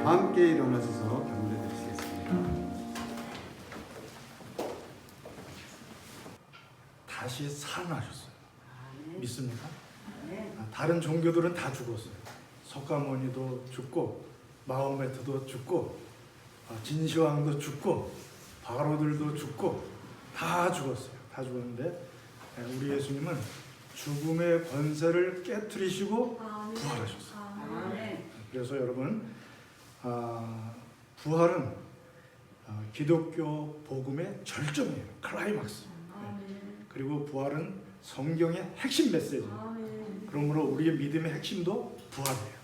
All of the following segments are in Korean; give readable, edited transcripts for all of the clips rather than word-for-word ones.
함께 일어나셔서 경배해 주시겠습니다. 다시 살아나셨어요. 믿습니까? 다른 종교들은 다 죽었어요. 석가모니도 죽고 마호메트도 죽고 진시황도 죽고 바로들도 죽고 다 죽었어요. 다 죽었는데 우리 예수님은 죽음의 권세를 깨트리시고 부활하셨어요. 그래서 여러분 부활은 기독교 복음의 절정이에요. 클라이막스. 그리고 부활은 성경의 핵심 메시지예요. 그러므로 우리의 믿음의 핵심도 부활이에요.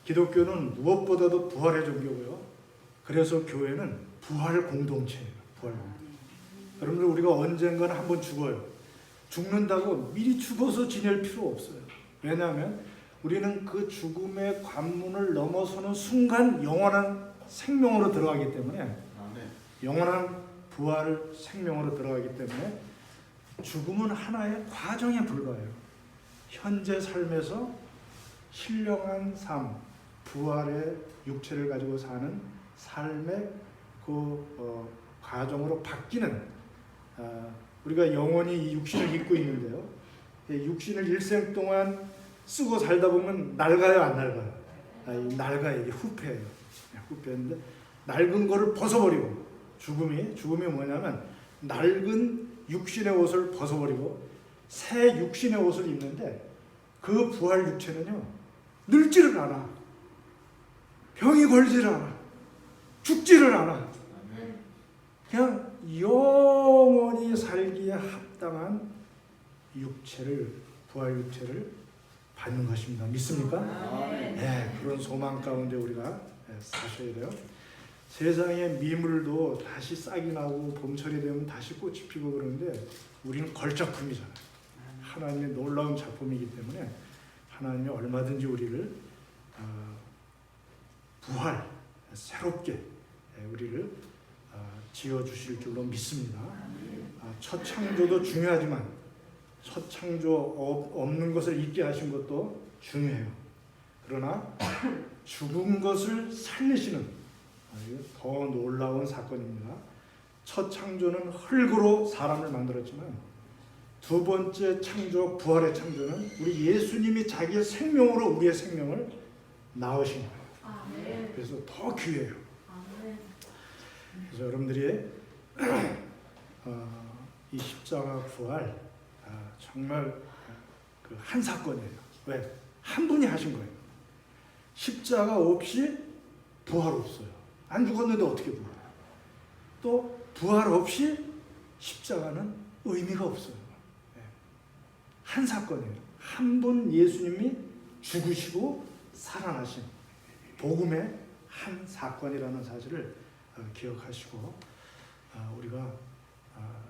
기독교는 무엇보다도 부활의 종교고요. 그래서 교회는 부활 공동체예요. 부활 공동체. 여러분들 우리가 언젠가는 한번 죽어요. 죽는다고 미리 죽어서 지낼 필요 없어요. 왜냐하면 우리는 그 죽음의 관문을 넘어서는 순간 영원한 생명으로 들어가기 때문에 영원한 부활 생명으로 들어가기 때문에 죽음은 하나의 과정에 불과해요. 현재 삶에서 신령한 삶, 부활의 육체를 가지고 사는 삶의 그 과정으로 바뀌는 우리가 영원히 이 육신을 입고 있는데요. 육신을 일생 동안 쓰고 살다 보면 낡아요, 안 낡아요? 낡아요. 이게 후패예요. 후패인데 낡은 거를 벗어버리고 죽음이 뭐냐면 낡은 육신의 옷을 벗어버리고 새 육신의 옷을 입는데 그 부활 육체는요 늙지를 않아. 병이 걸지를 않아. 죽지를 않아. 그냥 영원히 살기에 합당한 육체를 부활 육체를 받는 것입니다. 믿습니까? 네, 그런 소망 가운데 우리가 사셔야 돼요. 세상의 미물도 다시 싹이 나고 봄철이 되면 다시 꽃이 피고 그러는데 우리는 걸작품이잖아요. 하나님의 놀라운 작품이기 때문에 하나님이 얼마든지 우리를 부활, 새롭게 우리를 지어주실 줄로 믿습니다. 첫 창조도 중요하지만 첫 창조 없는 것을 있게 하신 것도 중요해요. 그러나 죽은 것을 살리시는 더 놀라운 사건입니다. 첫 창조는 흙으로 사람을 만들었지만 두 번째 창조, 부활의 창조는 우리 예수님이 자기의 생명으로 우리의 생명을 낳으신 거예요. 그래서 더 귀해요. 그래서 여러분들이 이 십자가 부활 정말 그 한 사건이에요. 왜? 한 분이 하신 거예요. 십자가 없이 부활 없어요. 안 죽었는데 어떻게 부활해요? 또 부활 없이 십자가는 의미가 없어요. 한 사건이에요. 한 분 예수님이 죽으시고 살아나신 복음의 한 사건이라는 사실을 기억하시고 우리가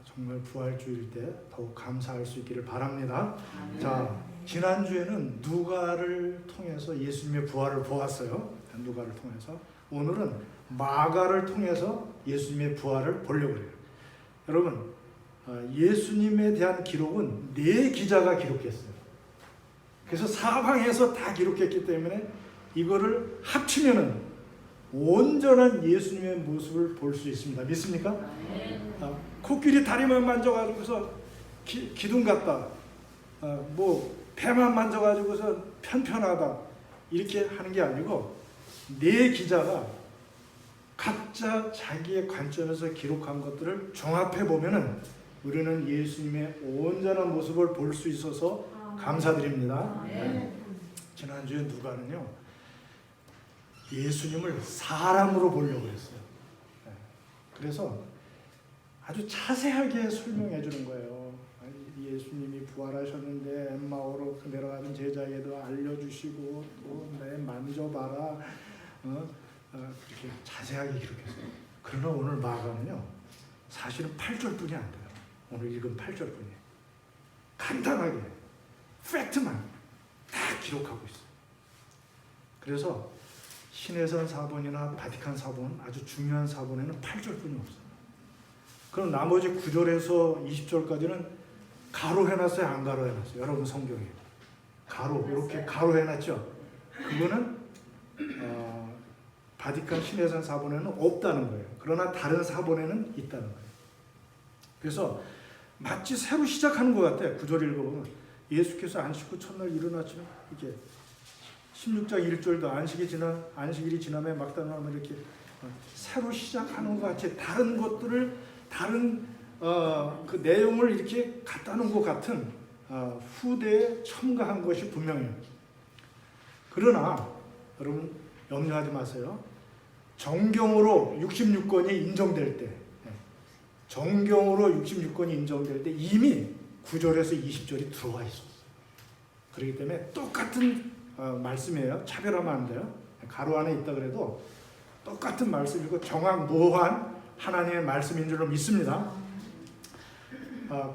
정말 부활주일 때 더욱 감사할 수 있기를 바랍니다. 자, 지난주에는 누가를 통해서 예수님의 부활을 보았어요. 누가를 통해서. 오늘은 마가를 통해서 예수님의 부활을 보려고 해요. 여러분, 예수님에 대한 기록은 4기자가 기록했어요. 그래서 사방에서 다 기록했기 때문에 이거를 합치면은 온전한 예수님의 모습을 볼 수 있습니다. 믿습니까? 코끼리 다리만 만져가지고서 기둥 같다. 뭐 배만 만져가지고서 편편하다. 이렇게 하는 게 아니고 4기자가 각자 자기의 관점에서 기록한 것들을 종합해 보면은 우리는 예수님의 온전한 모습을 볼 수 있어서 감사드립니다. 지난주에 누가는요 예수님을 사람으로 보려고 했어요. 그래서 아주 자세하게 설명해 주는 거예요. 예수님이 부활하셨는데 엠마오로 내려가는 제자에게도 알려주시고 또 내 만져봐라. 그렇게 자세하게 기록했어요. 그러나 오늘 마가는요 사실은 8절뿐이 안 돼요. 오늘 읽은 8절뿐이에요. 간단하게 팩트만 다 기록하고 있어요. 그래서 신해산 사본이나 바티칸 사본 아주 중요한 사본에는 8절뿐이 없어요. 그럼 나머지 9절에서 20절까지는 가로 해놨어요, 안 가로 해놨어요? 여러분 성경에 가로 이렇게 가로 해놨죠. 그거는 바티칸 신해산 사본에는 없다는 거예요. 그러나 다른 사본에는 있다는 거예요. 그래서 마치 새로 시작하는 것 같아요. 구절 읽어보면 예수께서 안식 후 첫날 일어나시면 이렇게 16장 1절도 안식일이 지나며 막다나면 이렇게 새로 시작하는 것 같이 다른 것들을 다른 그 내용을 이렇게 갖다 놓은 것 같은 후대에 첨가한 것이 분명해요. 그러나 여러분 염려하지 마세요. 정경으로 66권이 인정될 때, 정경으로 66권이 인정될 때 이미 9절에서 20절이 들어와 있었어요. 그렇기 때문에 똑같은 말씀이에요. 차별하면 안 돼요. 가로 안에 있다 그래도 똑같은 말씀이고 정확무한 하나님의 말씀인 줄로 믿습니다.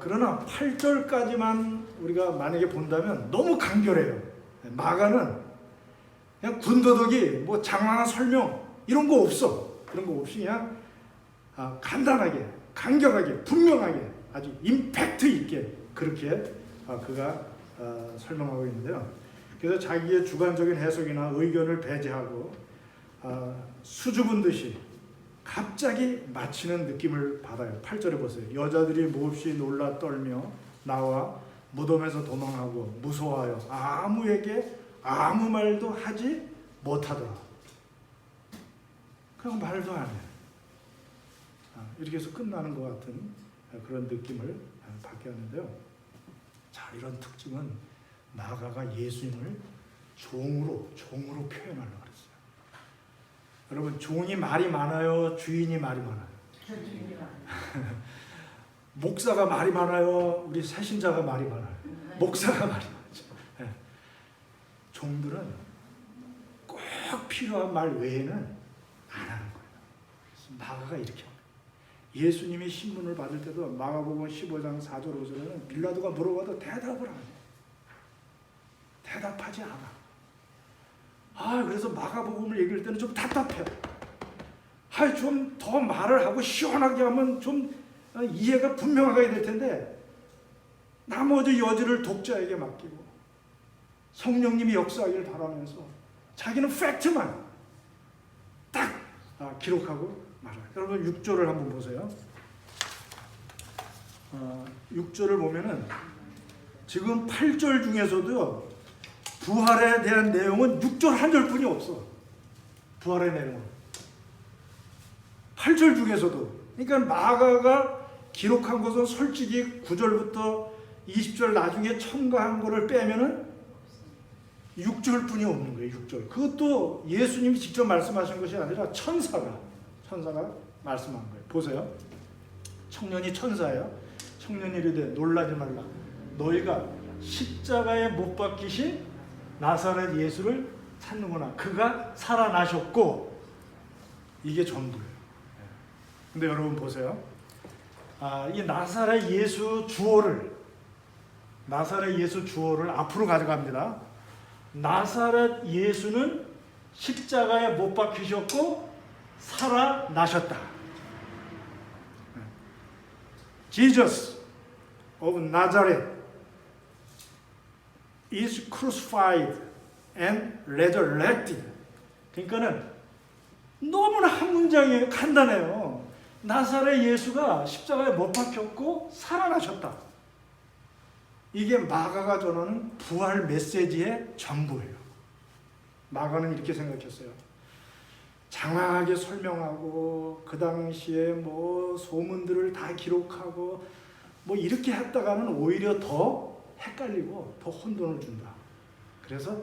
그러나 8절까지만 우리가 만약에 본다면 너무 간결해요. 마가는 그냥 군더더기 뭐 장황한 설명 이런 거 없어. 그런 거 없이 그냥 간단하게 간결하게 분명하게 아주 임팩트 있게 그렇게 그가 설명하고 있는데요. 그래서 자기의 주관적인 해석이나 의견을 배제하고 수줍은 듯이 갑자기 마치는 느낌을 받아요. 8절에 보세요. 여자들이 몹시 놀라 떨며 나와 무덤에서 도망하고 무서워하여 아무에게 아무 말도 하지 못하더라. 그냥 말도 안 해. 이렇게 해서 끝나는 것 같은 그런 느낌을 받게 하는데요. 자, 이런 특징은 마가가 예수님을 종으로 표현하려고 그랬어요. 여러분, 종이 말이 많아요? 주인이 말이 많아요? 목사가 말이 많아요? 우리 새신자가 말이 많아요? 목사가 말이 많죠. 네. 종들은 꼭 필요한 말 외에는 안 하는 거예요. 그래서 마가가 이렇게 합니다. 예수님이 신문을 받을 때도 마가복음 15장 4절 5절에는 빌라도가 물어봐도 대답을 안 해요. 대답하지 않아. 그래서 마가복음을 얘기할 때는 좀 답답해요. 좀 더 말을 하고 시원하게 하면 좀 이해가 분명하게 될 텐데 나머지 여지를 독자에게 맡기고 성령님이 역사하기를 바라면서 자기는 팩트만 딱 기록하고 말아요. 여러분 6절을 한번 보세요. 6절을 보면은 지금 8절 중에서도요. 부활에 대한 내용은 6절 한 절뿐이 없어. 부활의 내용은 8절 중에서도. 그러니까 마가가 기록한 것은 솔직히 9절부터 20절 나중에 첨가한 거를 빼면은 6절뿐이 없는 거예요. 6절. 그것도 예수님이 직접 말씀하신 것이 아니라 천사가 말씀한 거예요. 보세요. 청년이 천사예요. 청년이 이르되 놀라지 말라. 너희가 십자가에 못 박히신 나사렛 예수를 찾는구나. 그가 살아나셨고 이게 전부예요. 근데 여러분 보세요. 이 나사렛 예수 주어를 앞으로 가져갑니다. 나사렛 예수는 십자가에 못 박히셨고 살아나셨다. Jesus of Nazareth is crucified and resurrected. 그러니까는 너무나 한 문장이에요. 간단해요. 나사렛 예수가 십자가에 못 박혔고 살아나셨다. 이게 마가가 전하는 부활 메시지의 전부예요. 마가는 이렇게 생각했어요. 장황하게 설명하고 그 당시에 뭐 소문들을 다 기록하고 뭐 이렇게 했다가는 오히려 더 헷갈리고 더 혼돈을 준다. 그래서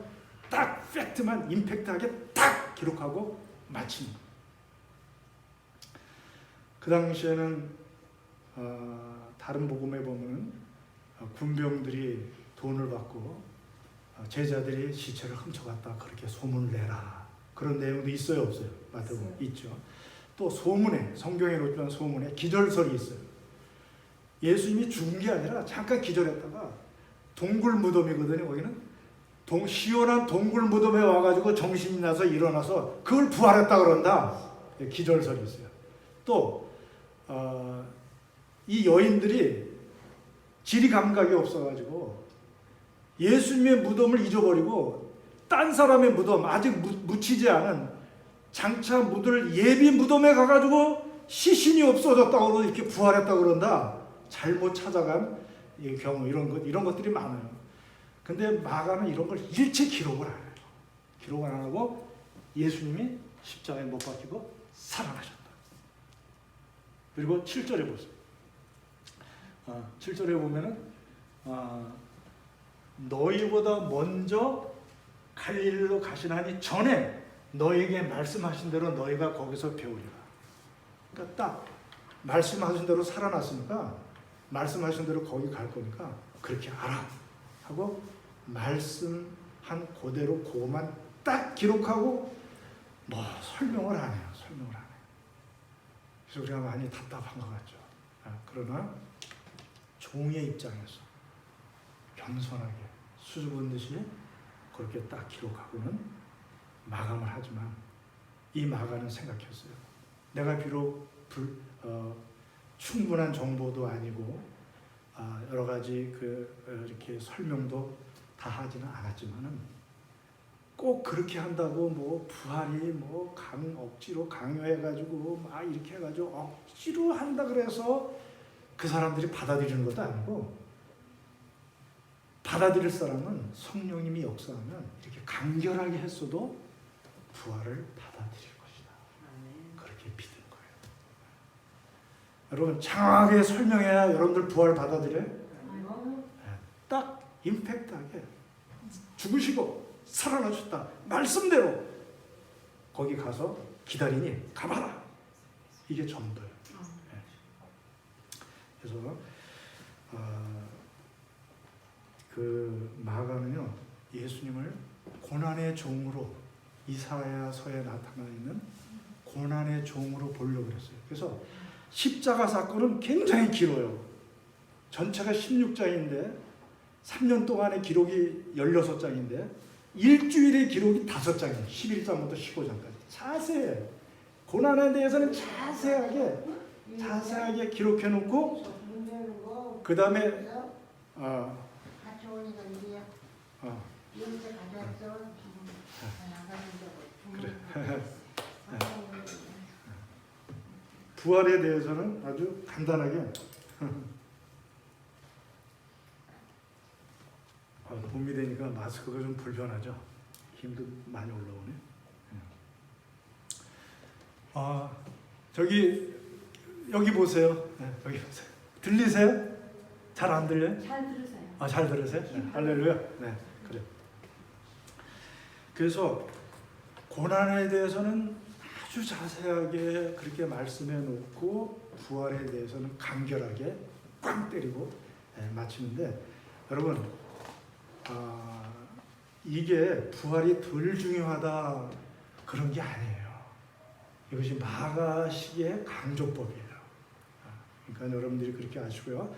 딱 팩트만 임팩트하게 딱 기록하고 마치는 거예요. 그 당시에는 다른 복음에 보면 군병들이 돈을 받고 제자들이 시체를 훔쳐갔다 그렇게 소문을 내라. 그런 내용도 있어요, 없어요? 마태복음 있죠. 또 소문에, 성경에 놓여진 소문에 기절설이 있어요. 예수님이 죽은 게 아니라 잠깐 기절했다가 동굴 무덤이거든요. 거기는 시원한 동굴 무덤에 와가지고 정신이 나서 일어나서 그걸 부활했다 그런다. 기절설이 있어요. 또 이 여인들이 지리 감각이 없어가지고 예수님의 무덤을 잊어버리고 딴 사람의 무덤, 아직 묻히지 않은 장차 묻을 예비 무덤에 가가지고 시신이 없어졌다고 이렇게 부활했다고 그런다. 잘못 찾아간 이 경우 이런 것들이 많아요. 근데 마가는 이런 걸 일체 기록을 안 해요. 기록을 안 하고 예수님이 십자가에 못 박히고 살아나셨다. 그리고 7절에 보세요. 7절에 보면은 너희보다 먼저 갈릴리로 가시나니 전에 너희에게 말씀하신 대로 너희가 거기서 배우리라. 그러니까 딱 말씀하신 대로 살아났으니까 말씀하신 대로 거기 갈 거니까 그렇게 알아 하고 말씀한 그대로 그것만 딱 기록하고 뭐 설명을 안 해요. 설명을 안 해요. 그래서 우리가 많이 답답한 것 같죠. 그러나 종의 입장에서 겸손하게 수줍은 듯이 그렇게 딱 기록하고는 마감을 하지만 이 마가는 생각했어요. 내가 비록 충분한 정보도 아니고 여러 가지 이렇게 설명도 다 하지는 않았지만은 꼭 그렇게 한다고 뭐 부활이 뭐 억지로 강요해가지고 막 이렇게 해가지고 억지로 한다 그래서 그 사람들이 받아들이는 것도 아니고 받아들일 사람은 성령님이 역사하면 이렇게 간결하게 했어도 부활을 받아들일 것이다. 그렇게 믿은 거예요. 여러분 장하게 설명해야 여러분들 부활 받아들여요? 딱 임팩트하게 죽으시고 살아나셨다. 말씀대로 거기 가서 기다리니 가봐라. 이게 전도예요. 그래서 그 마가는요 예수님을 고난의 종으로 이사야서에 나타나 있는 고난의 종으로 보려고 그랬어요. 그래서 십자가 사건은 굉장히 길어요. 전체가 16장인데 3년 동안의 기록이 16장인데 일주일의 기록이 5장이에요. 11장부터 15장까지. 자세해요. 고난에 대해서는 자세하게 기록해 놓고 그 다음에 그래. 부활에 대해서는 아주 간단하게 봄이 되니까 마스크가 좀 불편하죠. 힘도 많이 올라오네. 여기 보세요. 여기 보세요. 들리세요? 잘 안 들려요? 잘 들으세요. 잘 들으세요? 할렐루야. 네, 그래. 그래서 고난에 대해서는 아주 자세하게 그렇게 말씀해 놓고 부활에 대해서는 간결하게 꽝 때리고 마치는데 여러분 이게 부활이 덜 중요하다 그런 게 아니에요. 이것이 마가식의 강조법이에요. 그러니까 여러분들이 그렇게 아시고요.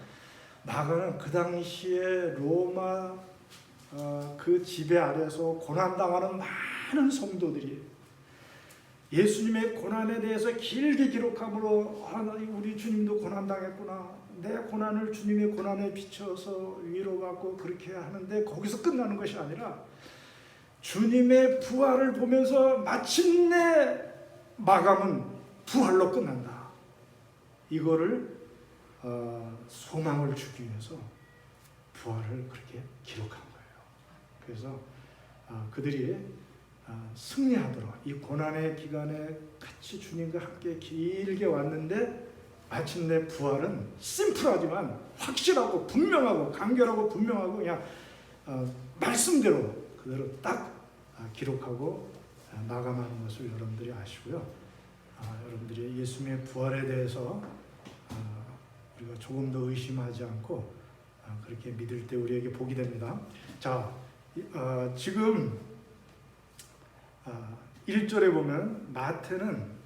마가는 그 당시에 로마 그 지배 아래서 고난당하는 많은 성도들이 예수님의 고난에 대해서 길게 기록함으로 우리 주님도 고난당했구나. 내 고난을 주님의 고난에 비춰서 위로받고 그렇게 하는데 거기서 끝나는 것이 아니라 주님의 부활을 보면서 마침내 마감은 부활로 끝난다. 이거를 소망을 주기 위해서 부활을 그렇게 기록한 거예요. 그래서 그들이 승리하도록 이 고난의 기간에 같이 주님과 함께 길게 왔는데 마침내 부활은 심플하지만 확실하고 분명하고 간결하고 분명하고 그냥 말씀대로 그대로 딱 기록하고 마감하는 것을 여러분들이 아시고요. 여러분들이 예수님의 부활에 대해서 우리가 조금 더 의심하지 않고 그렇게 믿을 때 우리에게 복이 됩니다. 자, 지금 1절에 보면 마태는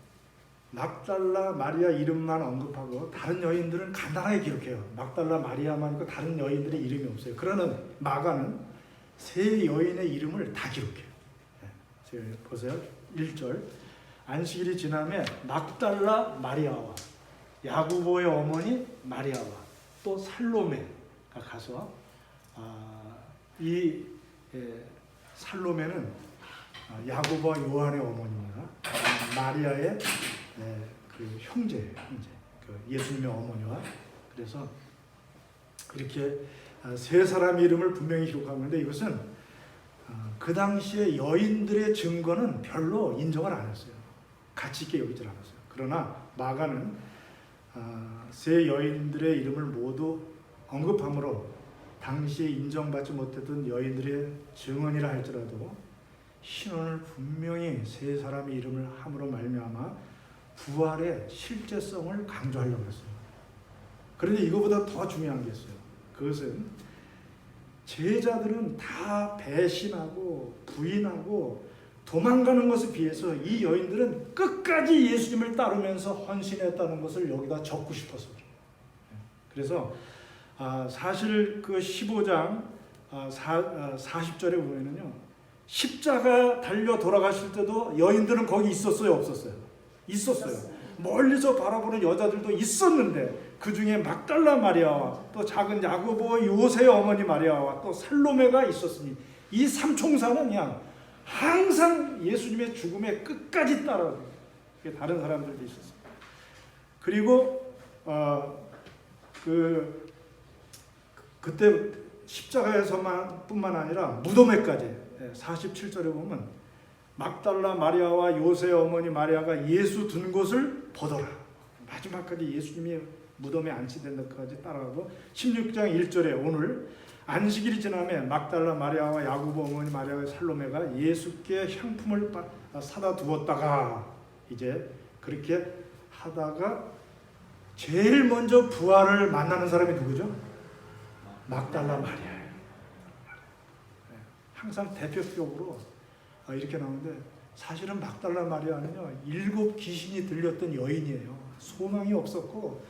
막달라 마리아 이름만 언급하고 다른 여인들은 간단하게 기록해요. 막달라 마리아만 있고 다른 여인들의 이름이 없어요. 그러나 마가는 세 여인의 이름을 다 기록해요. 보세요. 1절 안식일이 지나면 막달라 마리아와 야고보의 어머니 마리아와 또 살로메가 가서 이 살로메는 야고보와 요한의 어머니입니다. 마리아의 그 형제예요. 그 예수님의 어머니와. 그래서 이렇게 세 사람의 이름을 분명히 기록하는데 이것은 그 당시에 여인들의 증거는 별로 인정을 안 했어요. 가치 있게 여기질 않았어요. 그러나 마가는 세 여인들의 이름을 모두 언급함으로 당시에 인정받지 못했던 여인들의 증언이라 할지라도 신원을 분명히 세 사람의 이름을 함으로 말미암아 부활의 실제성을 강조하려고 했어요. 그런데 이거보다 더 중요한 게 있어요. 그것은 제자들은 다 배신하고 부인하고 도망가는 것에 비해서 이 여인들은 끝까지 예수님을 따르면서 헌신했다는 것을 여기다 적고 싶어서 그래요. 그래서 사실 그 15장 40절에 보면은요, 십자가 달려 돌아가실 때도 여인들은 거기 있었어요, 없었어요? 있었어요. 멀리서 바라보는 여자들도 있었는데 그 중에 막달라 마리아와 또 작은 야고보 요새의 어머니 마리아와 또 살로메가 있었으니 이 삼총사는 그냥 항상 예수님의 죽음에 끝까지 따라오고 다른 사람들도 있었어요. 그리고 그때 십자가에서만 뿐만 아니라 무덤에까지 47절에 보면 막달라 마리아와 요새의 어머니 마리아가 예수 둔 곳을 보더라. 마지막까지 예수님이 무덤에 안치된 데까지 따라가고 16장 1절에 오늘 안식일이 지나면 막달라 마리아와 야고보 어머니 마리아와 살로메가 예수께 향품을 사다 두었다가 이제 그렇게 하다가 제일 먼저 부활을 만나는 사람이 누구죠? 막달라 마리아예요. 항상 대표적으로 이렇게 나오는데 사실은 막달라 마리아는요 7 귀신이 들렸던 여인이에요. 소망이 없었고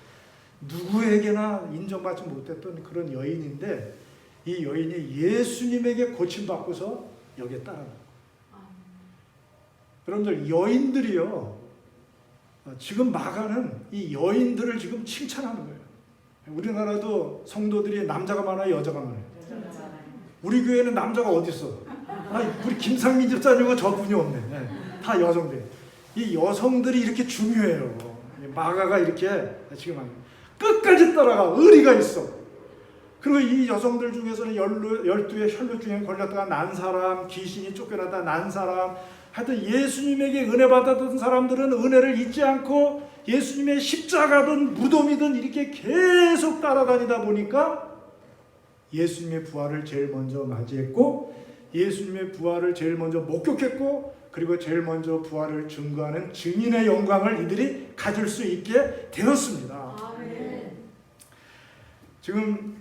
누구에게나 인정받지 못했던 그런 여인인데 이 여인이 예수님에게 고침받고서 여기에 따라가요. 여러분들 여인들이요 지금 마가는 이 여인들을 지금 칭찬하는 거예요. 우리나라도 성도들이 남자가 많아요, 여자가 많아요? 우리 교회는 남자가 어디 있어? 우리 김상민 집사님은 저분이 없네. 다 여성들. 이 여성들이 이렇게 중요해요. 마가가 이렇게 지금 끝까지 따라가 의리가 있어. 그리고 이 여성들 중에서는 12의 혈루증에 걸렸다가 난 사람, 귀신이 쫓겨나다 난 사람, 하여튼 예수님에게 은혜 받았던 사람들은 은혜를 잊지 않고 예수님의 십자가든 무덤이든 이렇게 계속 따라다니다 보니까 예수님의 부활을 제일 먼저 맞이했고 예수님의 부활을 제일 먼저 목격했고 그리고 제일 먼저 부활을 증거하는 증인의 영광을 이들이 가질 수 있게 되었습니다. 지금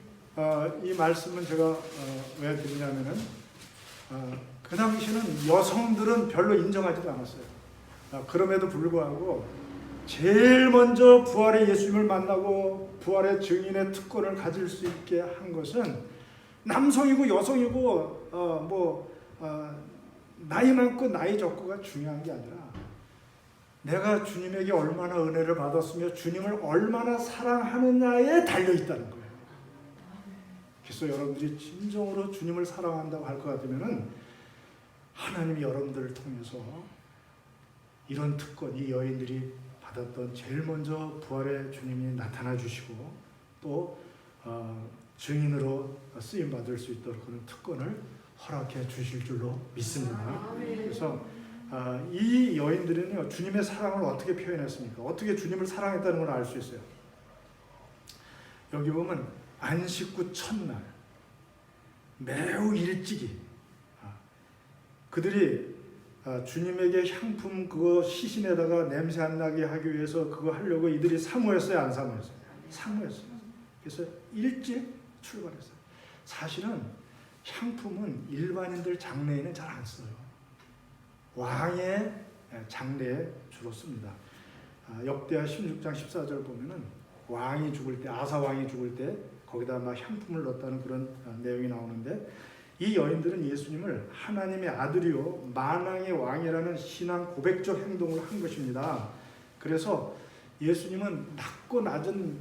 이 말씀은 제가 왜 드리냐면은 그 당시는 여성들은 별로 인정하지도 않았어요. 그럼에도 불구하고 제일 먼저 부활의 예수님을 만나고 부활의 증인의 특권을 가질 수 있게 한 것은 남성이고 여성이고 나이 많고 나이 적고가 중요한 게 아니라 내가 주님에게 얼마나 은혜를 받았으며 주님을 얼마나 사랑하느냐에 달려있다는 거예요. 그래서 여러분들이 진정으로 주님을 사랑한다고 할 것 같으면 하나님이 여러분들을 통해서 이런 특권, 이 여인들이 받았던 제일 먼저 부활의 주님이 나타나 주시고 또 증인으로 쓰임 받을 수 있도록 그런 특권을 허락해 주실 줄로 믿습니다. 그래서 이 여인들은요 주님의 사랑을 어떻게 표현했습니까? 어떻게 주님을 사랑했다는 걸 알 수 있어요. 여기 보면 안식 후 첫날 매우 일찍이 그들이 주님에게 향품 그거 시신에다가 냄새 안 나게 하기 위해서 그거 하려고 이들이 사모했어요, 안 사모했어요? 사모했어요. 그래서 일찍 출발했어요. 사실은 향품은 일반인들 장례에는 잘 안 써요. 왕의 장례에 주로 씁니다. 역대하 16장 14절 보면은 왕이 죽을 때, 아사 왕이 죽을 때 거기다 막 향품을 넣었다는 그런 내용이 나오는데 이 여인들은 예수님을 하나님의 아들이요 만왕의 왕이라는 신앙 고백적 행동을 한 것입니다. 그래서 예수님은 낮고 낮은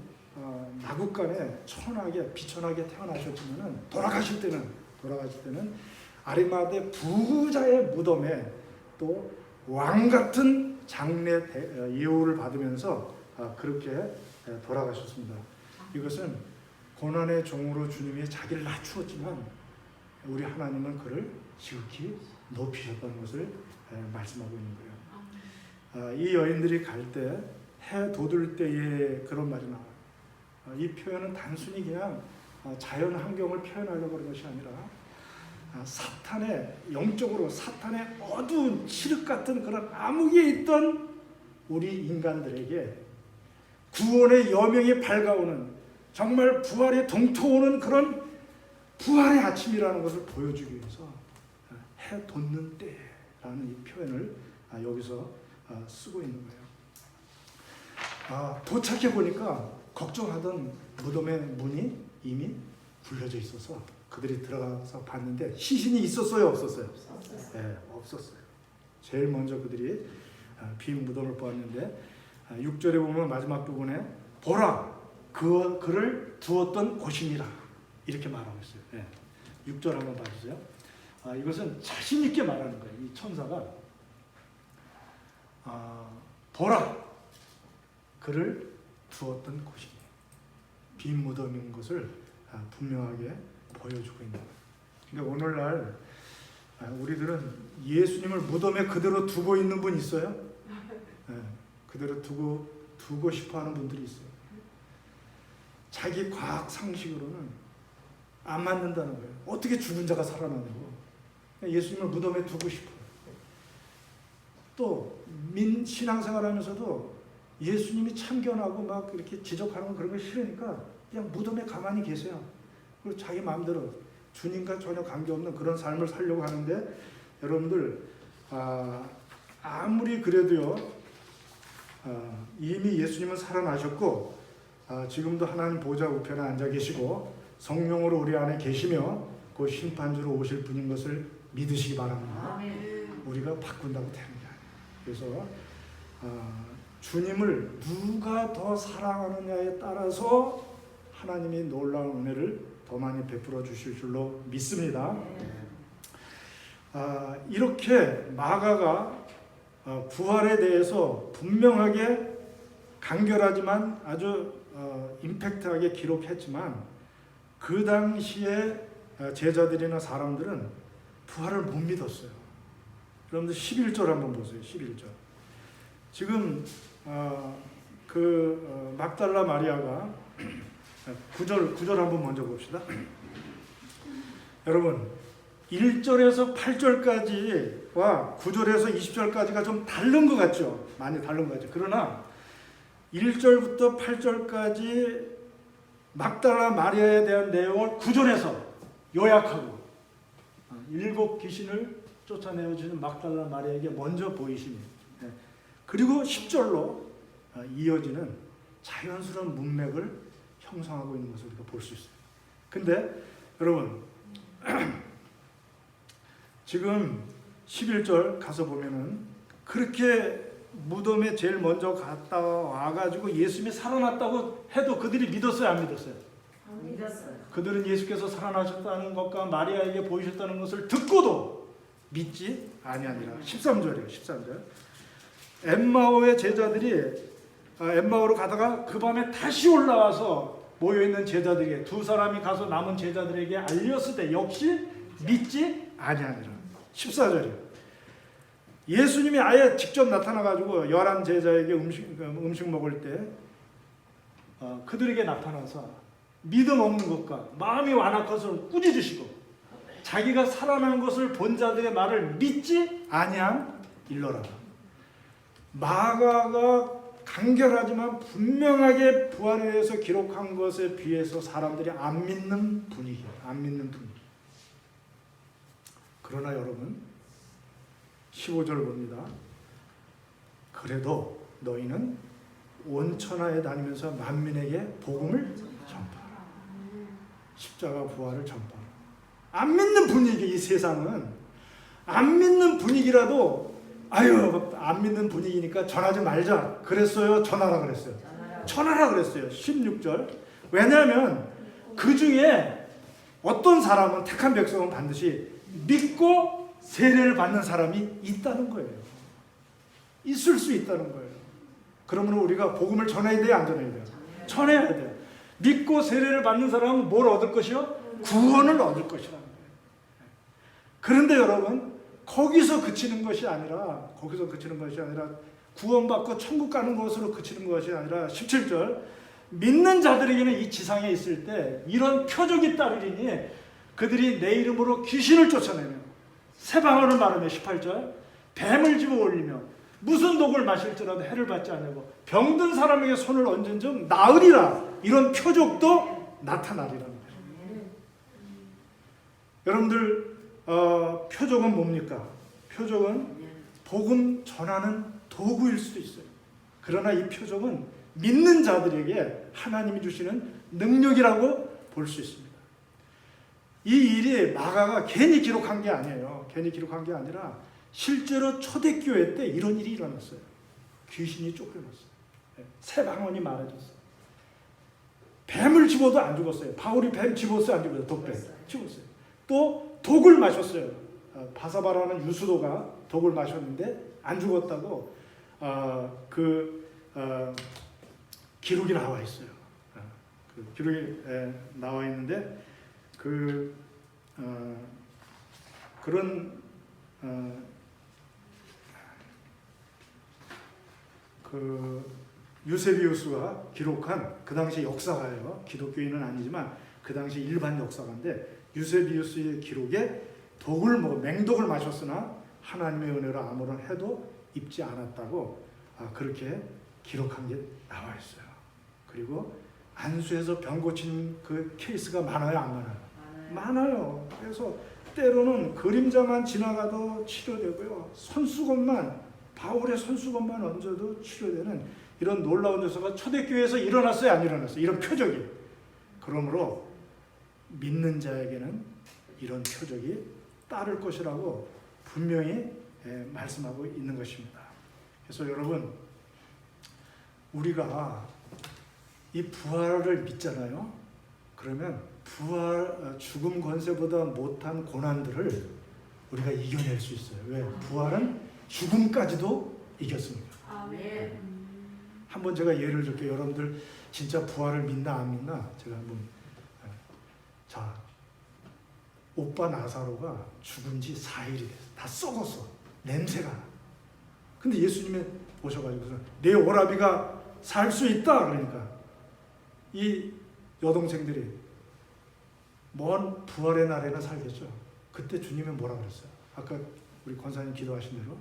나국간에 천하게 비천하게 태어나셨지만은 돌아가실 때는 아리마대 부자의 무덤에 또 왕 같은 장례 예우를 받으면서 그렇게 돌아가셨습니다. 이것은 고난의 종으로 주님이 자기를 낮추었지만 우리 하나님은 그를 지극히 높이셨다는 것을 말씀하고 있는 거예요. 이 여인들이 갈 때 해 돋을 때에 그런 말이 나와요. 이 표현은 단순히 그냥 자연 환경을 표현하려고 그런 것이 아니라 사탄의 영적으로 사탄의 어두운 칠흑 같은 그런 암흑에 있던 우리 인간들에게 구원의 여명이 밝아오는 정말 부활에 동토오는 그런 부활의 아침이라는 것을 보여주기 위해서 해 돋는 때라는 이 표현을 여기서 쓰고 있는 거예요. 도착해 보니까 걱정하던 무덤의 문이 이미 굴려져 있어서 그들이 들어가서 봤는데 시신이 있었어요, 없었어요? 네, 없었어요. 제일 먼저 그들이 빈 무덤을 보았는데 6절에 보면 마지막 부분에 보라 그를 두었던 곳이니라 이렇게 말하고 있어요. 네. 6절 한번 봐주세요. 이것은 자신 있게 말하는 거예요. 이 천사가 보라 그를 두었던 곳이니 빈 무덤인 것을 분명하게 보여주고 있는 거예요. 그러니까 오늘날 우리들은 예수님을 무덤에 그대로 두고 있는 분 있어요? 네, 그대로 두고 싶어하는 분들이 있어요. 자기 과학 상식으로는 안 맞는다는 거예요. 어떻게 죽은 자가 살아나냐고. 예수님을 무덤에 두고 싶어요. 또 신앙생활하면서도 예수님이 참견하고 막 이렇게 지적하는 그런 거 싫으니까 그냥 무덤에 가만히 계세요. 그리고 자기 마음대로 주님과 전혀 관계없는 그런 삶을 살려고 하는데 여러분들 아무리 그래도요 이미 예수님은 살아나셨고 지금도 하나님 보좌 우편에 앉아 계시고 성령으로 우리 안에 계시며 그 심판주로 오실 분인 것을 믿으시기 바랍니다. 우리가 바꾼다고 되는 게 아니에요. 그래서 주님을 누가 더 사랑하느냐에 따라서 하나님이 놀라운 은혜를 더 많이 베풀어 주실 줄로 믿습니다. 이렇게 마가가 부활에 대해서 분명하게 간결하지만 아주 임팩트하게 기록했지만 그 당시에 제자들이나 사람들은 부활을 못 믿었어요. 여러분들 11절 한번 보세요. 11절. 지금 막달라 마리아가 9절 한번 먼저 봅시다. 여러분 1절에서 8절까지와 9절에서 20절까지가 좀 다른 것 같죠? 많이 다른 것 같죠? 그러나 1절부터 8절까지 막달라 마리아에 대한 내용을 9절에서 요약하고 7 귀신을 쫓아내어주는 막달라 마리아에게 먼저 보이시니 그리고 10절로 이어지는 자연스러운 문맥을 형성하고 있는 것을 우리가 볼 수 있어요. 근데 여러분 지금 11절 가서 보면은 그렇게 무덤에 제일 먼저 갔다 와가지고 예수님이 살아났다고 해도 그들이 믿었어요, 안 믿었어요? 믿었어요. 그들은 예수께서 살아나셨다는 것과 마리아에게 보이셨다는 것을 듣고도 믿지 아니하니라. 13절이에요. 13절. 엠마오의 제자들이 엠마오로 가다가 그 밤에 다시 올라와서 모여있는 제자들에게 두 사람이 가서 남은 제자들에게 알렸을 때 역시 믿지 아니하니라. 14절이에요. 예수님이 아예 직접 나타나가지고 11 제자에게 음식 먹을 때 그들에게 나타나서 믿음 없는 것과 마음이 완악한 것을 꾸짖으시고 자기가 살아난 것을 본 자들의 말을 믿지 아니한 일러라. 마가가 간결하지만 분명하게 부활에 대해서 기록한 것에 비해서 사람들이 안 믿는 분위기, 안 믿는 분위기. 그러나 여러분 15절 봅니다. 그래도 너희는 온 천하에 다니면서 만민에게 복음을 전파하라. 십자가 부활을 전파하라. 안 믿는 분위기, 이 세상은 안 믿는 분위기라도 안 믿는 분위기니까 전하지 말자 그랬어요, 전하라 그랬어요? 전하라 그랬어요. 16절. 왜냐하면 그 중에 어떤 사람은 택한 백성은 반드시 믿고 세례를 받는 사람이 있다는 거예요. 있을 수 있다는 거예요. 그러면 우리가 복음을 전해야 돼요, 안 전해야 돼요? 전해야 돼요. 믿고 세례를 받는 사람은 뭘 얻을 것이요? 구원을 얻을 것이라는 거예요. 그런데 여러분, 거기서 그치는 것이 아니라 구원받고 천국 가는 것으로 그치는 것이 아니라 17절, 믿는 자들에게는 이 지상에 있을 때 이런 표적이 따르리니 그들이 내 이름으로 귀신을 쫓아내며 새 방언을 말하며 18절, 뱀을 집어 올리며 무슨 독을 마실지라도 해를 받지 않고 병든 사람에게 손을 얹은 즉 나으리라. 이런 표적도 나타나리라는 거예요. 여러분들, 표적은 뭡니까? 표적은 복음 전하는 도구일 수도 있어요. 그러나 이 표적은 믿는 자들에게 하나님이 주시는 능력이라고 볼 수 있습니다. 이 일이 마가가 괜히 기록한 게 아니에요. 괜히 기록한 게 아니라 실제로 초대교회 때 이런 일이 일어났어요. 귀신이 쫓겨났어요. 새 방언이 말해졌어요. 뱀을 집어도 안 죽었어요. 바울이 뱀 집었어요, 안 죽었어요? 독뱀 집었어요. 또 독을 마셨어요. 바사바라는 유수도가 독을 마셨는데 안 죽었다고 기록이 나와 있어요. 그 기록이 나와 있는데 유세비우스가 기록한 그 당시 역사가예요. 기독교인은 아니지만 그 당시 일반 역사가인데 유세비우스의 기록에 맹독을 마셨으나 하나님의 은혜로 아무런 해도 입지 않았다고 그렇게 기록한 게 나와 있어요. 그리고 안수에서 병 고친 그 케이스가 많아요, 안 많아요? 많아요. 그래서 때로는 그림자만 지나가도 치료되고요. 바울의 손수건만 얹어도 치료되는 이런 놀라운 역사가 초대교회에서 일어났어요, 안 일어났어요? 이런 표적이. 그러므로 믿는 자에게는 이런 표적이 따를 것이라고 분명히 말씀하고 있는 것입니다. 그래서 여러분, 우리가 이 부활을 믿잖아요. 그러면 죽음 권세보다 못한 고난들을 우리가 이겨낼 수 있어요. 왜? 부활은 죽음까지도 이겼습니다. 아멘. 한번 제가 예를 들게요. 여러분들 진짜 부활을 믿나 안 믿나? 제가 한번. 자, 오빠 나사로가 죽은 지 4일이 됐어. 다 썩었어. 냄새가 나. 근데 예수님이 오셔가지고 내 오라비가 살 수 있다. 그러니까 이 여동생들이 먼 부활의 날에는 살겠죠. 그때 주님이 뭐라 그랬어요? 아까 우리 권사님 기도하신 대로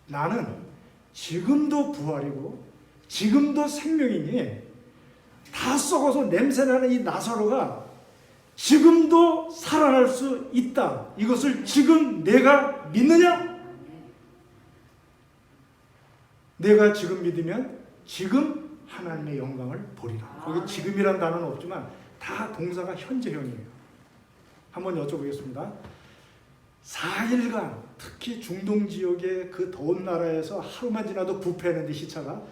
나는 지금도 부활이고 지금도 생명이니 다 썩어서 냄새나는 이 나사로가 지금도 살아날 수 있다. 이것을 지금 내가 믿느냐? 내가 지금 믿으면 지금 하나님의 영광을 보리라. 거기 지금이란 단어는 없지만 다 동사가 현재형이에요. 한번 여쭤보겠습니다. 4일간 특히 중동 지역의 그 더운 나라에서 하루만 지나도 부패했는데 시차가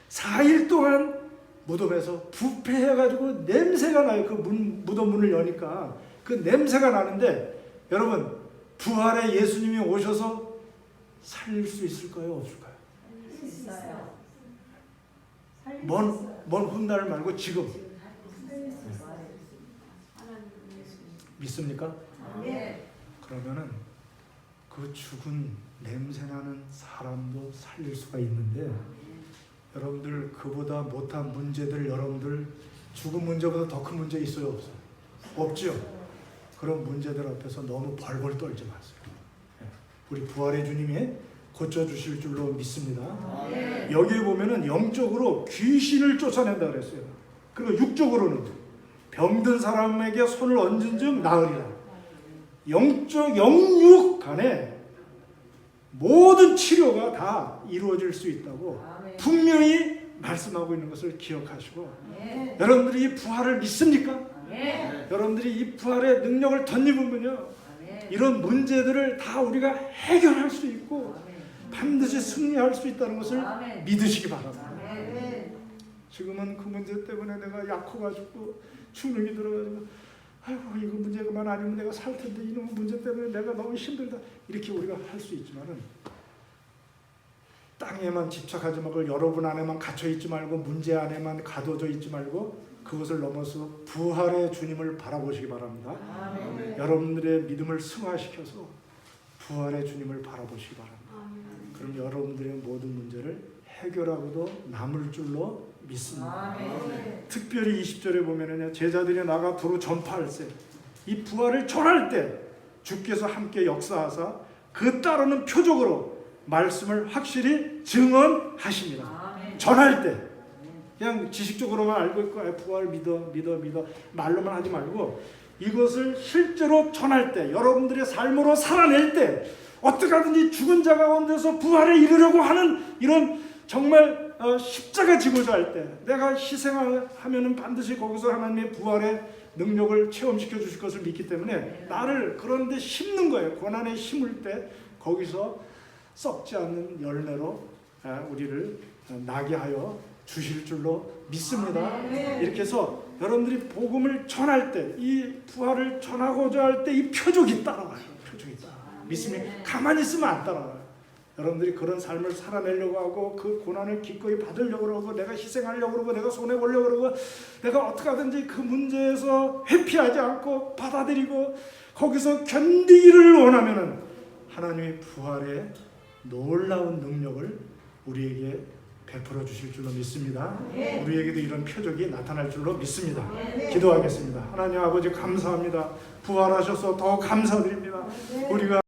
4일 동안 무덤에서 부패해가지고 냄새가 나요. 그 무덤 문을 여니까 그 냄새가 나는데 여러분, 부활의 예수님이 오셔서 살릴 수 있을까요? 없을까요? 있어요. 먼 훗날 말고 지금 믿습니까? 네. 그러면은 그 죽은 냄새나는 사람도 살릴 수가 있는데 여러분들 그보다 못한 문제들, 여러분들 죽은 문제보다 더 큰 문제 있어요, 없어요? 없죠? 그런 문제들 앞에서 너무 벌벌 떨지 마세요. 우리 부활의 주님이 고쳐주실 줄로 믿습니다. 여기에 보면은 영적으로 귀신을 쫓아낸다 그랬어요. 그리고 육적으로는 병든 사람에게 손을 얹은 즉 나으리라. 영육 간에 모든 치료가 다 이루어질 수 있다고 분명히 말씀하고 있는 것을 기억하시고 여러분들이 이 부활을 믿습니까? 여러분들이 이 부활의 능력을 덧입으면요 이런 문제들을 다 우리가 해결할 수 있고 반드시 승리할 수 있다는 것을 믿으시기 바랍니다. 지금은 그 문제 때문에 내가 약해가지고 충격이 들어가지고 아이고 이거 문제만 아니면 내가 살 텐데 이놈 문제 때문에 내가 너무 힘들다 이렇게 우리가 할 수 있지만은 땅에만 집착하지 말고 여러분 안에만 갇혀 있지 말고 문제 안에만 가둬져 있지 말고 그것을 넘어서 부활의 주님을 바라보시기 바랍니다. 아멘. 여러분들의 믿음을 승화시켜서 부활의 주님을 바라보시기 바랍니다. 그럼 여러분들의 모든 문제를 해결하고도 남을 줄로 믿습니다. 아멘. 특별히 20절에 보면은요, 제자들이 나가 두루 전파할 때, 이 부활을 전할 때 주께서 함께 역사하사 그 따르는 표적으로 말씀을 확실히 증언하십니다. 아멘. 전할 때 그냥 지식적으로만 알고 있고 부활 믿어 말로만 하지 말고 이것을 실제로 전할 때, 여러분들의 삶으로 살아낼 때 어떻게 하든지 죽은 자 가운데서 부활에 이르려고 하는 이런 정말 십자가 지고자 할 때 내가 희생하면은 반드시 거기서 하나님의 부활의 능력을 체험시켜 주실 것을 믿기 때문에 나를 그런데 심는 거예요. 고난에 심을 때 거기서 썩지 않는 열매로 우리를 나게 하여 주실 줄로 믿습니다. 이렇게 해서 여러분들이 복음을 전할 때, 이 부활을 전하고자 할 때 이 표적이 따라와요. 표적이 따라와요. 믿음이 가만히 있으면 안 따라와요. 여러분들이 그런 삶을 살아내려고 하고 그 고난을 기꺼이 받으려고 그러고 내가 희생하려고 그러고 내가 손해보려고 그러고 내가 어떻게 하든지 그 문제에서 회피하지 않고 받아들이고 거기서 견디기를 원하면은 하나님의 부활의 놀라운 능력을 우리에게 베풀어 주실 줄로 믿습니다. 우리에게도 이런 표적이 나타날 줄로 믿습니다. 기도하겠습니다. 하나님 아버지 감사합니다. 부활하셔서 더 감사드립니다. 우리가